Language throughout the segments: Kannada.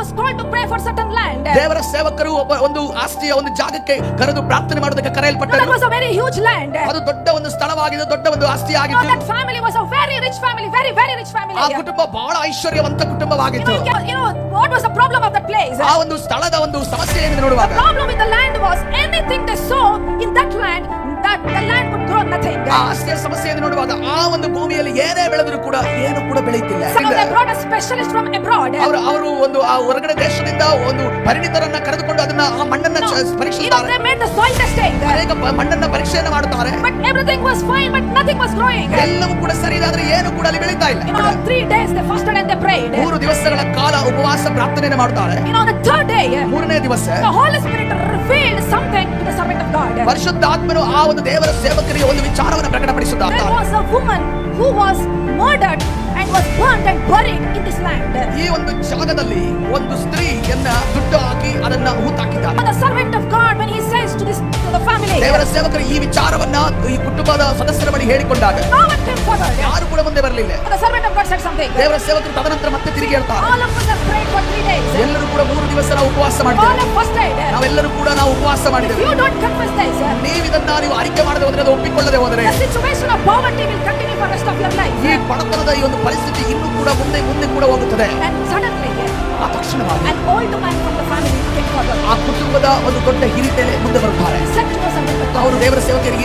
was called to pray for certain land. ದೇವರ ಸೇವಕರು ಒಂದು ಆಸ್ತಿಯ ಒಂದು ಜಾಗಕ್ಕೆ ಕರೆದು ಪ್ರಾರ್ಥನೆ ಮಾಡೋದಕ್ಕೆ That ಕರೆಯಲ್ಪಟ್ಟರು. was a very huge land. ಅದು ದೊಡ್ಡ ಒಂದು ಸ್ಥಳವಾಗಿದೆ, ದೊಡ್ಡ ಒಂದು ಆಸ್ತಿ ಆಗಿತ್ತು. That family was a very rich family, very rich family. ಆ ಕುಟುಂಬ ಬಹಳ ಐಶ್ವರ್ಯವಂತ ಕುಟುಂಬವಾಗಿತ್ತು. You know what was the problem of that place? ಆ ಒಂದು ಸ್ಥಳದ ಒಂದು ಸಮಸ್ಯೆ ಏನಿದೆ ನೋಡುವಾಗ, The problem with the land was anything they sow in that land, that the land would grow nothing. ಆ ಆಸ್ತಿಯ ಸಮಸ್ಯೆ ಎಂದು ನೋಡುವಾಗ ಆ ಒಂದು ಭೂಮಿಯಲ್ಲಿ ಏನೇ ಬೆಳೆದರೂ ಕೂಡ ಏನು ಕೂಡ ಬೆಳೆಯುತ್ತಿಲ್ಲ. Some of them brought a specialist from abroad. ಅವರು ಒಂದು ಆ ಹೊರಗಡೆ ದೇಶದಿಂದ ಒಂದು ಪರಿಣಿತರನ್ನ ಕರೆದುಕೊಂಡು ಅದನ್ನ ಆ ಮಣ್ಣನ್ನ ಪರೀಕ್ಷಿಸುತ್ತಾರೆ. They made the soil testing. ಅನೇಕ ಮಣ್ಣನ್ನ ಪರೀಕ್ಷೆಯನ್ನು ಮಾಡುತ್ತಾರೆ. But everything was fine, but nothing was growing. ಎಲ್ಲವೂ ಕೂಡ ಸರಿ ಇದಾದ್ರೆ ಏನು ಕೂಡ ಅಲ್ಲಿ ಬೆಳೀತಾ ಇಲ್ಲ. 3 days they fasted and they prayed. 3 ದಿವಸಗಳ ಕಾಲ ಉಪವಾಸ ಪ್ರಾರ್ಥನೆಯನ್ನು ಮಾಡುತ್ತಾರೆ. The third day, ಮೂರನೇ ದಿವಸ the Holy Spirit revealed something to the servant of God. ಪರಿಶುದ್ಧಾತ್ಮನು ಆ ಒಂದು ದೇವರ ಸೇವಕರಿಗೆ ಒಂದು ವಿಚಾರವನ್ನು ಪ್ರಕಟಪಡಿಸುತ್ತಾರೆ. There was a woman who was murdered and was burnt and buried in this land. ಈ ಒಂದು ಜಾಗದಲ್ಲಿ ಒಂದು ಸ್ತ್ರೀಯನ್ನ ದುಡ್ಡು ಹಾಕಿ ಅದನ್ನ ಹೂತಾಕಿದ್ದಾರೆ. The servant of God, when he says to the family, ದೇವರ ಸೇವಕರು ಈ ವಿಚಾರವನ್ನ ಈ ಕುಟುಂಬದ ಸದಸ್ಯರ ಬಳಿ ಹೇಳಿಕೊಂಡಾಗ no one came forward. ಯಾರು ಕೂಡ ಮುಂದೆ ಬರಲಿಲ್ಲ. The servant of God said something. ದೇವರ ಸೇವಕರು ತದನಂತರ ಮತ್ತೆ ತಿರುಗಿ ಹೇಳ್ತಾರೆ, All of us have prayed for 3 days. ಎಲ್ಲರೂ ಕೂಡ 3 ದಿವಸ ನಾವು ಉಪವಾಸ All ಮಾಡಿದ್ದೇವೆ. have fasted. ನಾವೆಲ್ಲರೂ ಕೂಡ ನಾವು ಉಪವಾಸ If ಮಾಡಿದ್ದೇವೆ. you don't confess this, ನೀವು ಇದನ್ನ ನೀವು ಅರಿಕೆ ಮಾಡದೆ ಹೋದ್ರೆ, ಅದು ಒಪ್ಪಿಕೊಳ್ಳದೆ ಹೋದರೆ, the situation of poverty will continue for the rest of your life. ಈ ಬಡತನದ ಈ ಒಂದು ಪರಿಸ್ಥಿತಿ ಇನ್ನೂ ಕೂಡ ಮುಂದೆ ಕೂಡ ಹೋಗುತ್ತದೆ. And suddenly, ಆ ತಕ್ಷಣವಾಗಿ an old man from the family came forward. ಆ ಕುಟುಂಬದ ಒಂದು ದೊಡ್ಡ ಹಿರಿತಲೆ ಮುಂದೆ ಬರುತ್ತಾರೆ. He said to the servant of God, ಅವರು ದೇವರ ಸೇವಕರಿಗೆ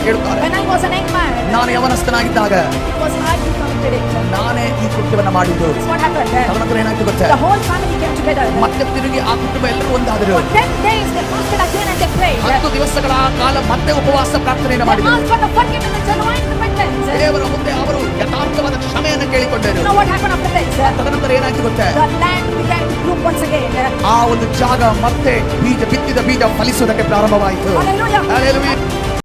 ಹೇಳುತ್ತಾರೆ, when I was an young man, ನಾನು ಯವನಸ್ಥನಾಗಿದ್ದಾಗ it was I who committed it. ನಾನೇ ಈ ಕೃತ್ಯವನ್ನ ಮಾಡಿದ್ದು. This is what happened. ತದನಂತರ ಏನಾಯ್ತು ಗೊತ್ತಾ? The whole family came together. ಮತ್ತೆ ತಿರುಗಿ ಆ ಕುಟುಂಬ ಎಲ್ಲರೂ ಒಂದಾದರು. For 10 days they fasted again and they prayed. 10 ದಿವಸಗಳ ಕಾಲ ಮತ್ತೆ ಉಪವಾಸ ಪ್ರಾರ್ಥನೆಯನ್ನು They ಮಾಡಿದರು. asked for the forgiveness and genuine repentance. ದೇವರ ಮುಂದೆ ಅವರು ಯಥಾರ್ಥವಾದ ಕ್ಷಮೆಯನ್ನು ಕೇಳಿಕೊಂಡರು. You know what happened after this? ತದನಂತರ ಏನಾಯ್ತು ಗೊತ್ತಾ? The land began to bloom once again. ಆ ಒಂದು ಜಾಗ ಮತ್ತೆ ಬಿತ್ತಿದ ಬೀಜ ಫಲಿಸುವುದಕ್ಕೆ ಪ್ರಾರಂಭವಾಯಿತು. Hallelujah. Hallelujah.